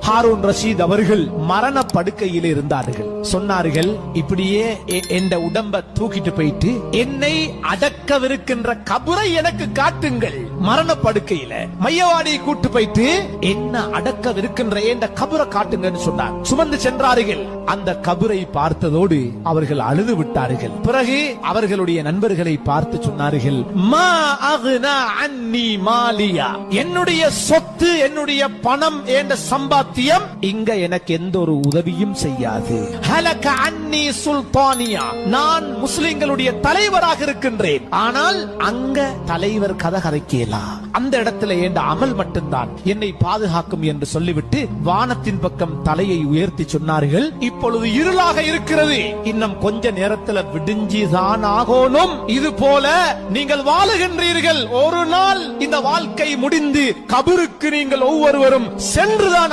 ஹாரூன் ரஷீத் அவர்கள் மரண படுக்கையில் இருந்தார்கள். சொன்னார்கள், இப்படியே என் உடம்ப தூக்கிட்டு போயிட்டு என்னை அடக்கவிருக்கின்ற கபரை எனக்கு காட்டுங்கள். மரண படுக்கையில மையவாடியை கூட்டு போயிட்டு என்ன அடக்கவிருக்கின்ற என்ற கபரை காட்டுங்கன்னு சொன்னார். சுமந்து சென்றார்கள். அந்த கபரை பார்த்ததோடு அவர்கள் அழுது விட்டார்கள். பிறகு அவர்களுடைய நண்பர்களை பார்த்து சொன்னார்கள், மா அக்னா அன்னி மாலியா, என்னுடைய சொத்து, என்னுடைய பணம், என்ற சம்பாத்தியம் இங்க எனக்கு எந்த ஒரு உதவியும் செய்யாது. ஹலக அன்னி சுல்தானியா, நான் முஸ்லிம்களுடைய தலைவராக இருக்கின்றேன். ஆனால் அங்க தலைவர் கதை கதைக்கலாம், அந்த இடத்துல என்ற அமல் மட்டும்தான் என்னை பாதுகாக்கும் என்று சொல்லிவிட்டு வானத்தின் பக்கம் தலையை உயர்த்தி சொன்னார்கள், இப்பொழுது இருளாக இருக்கிறது, இன்னும் கொஞ்ச நேரத்தில் விடிஞ்சிதான் ஆகணும். இது போல நீங்கள் வாழுகின்றீர்கள். ஒரு நாள் இந்த வாழ்க்கை முடிந்து கபருக்கு நீங்கள் ஒவ்வொருவரும் சென்றுதான்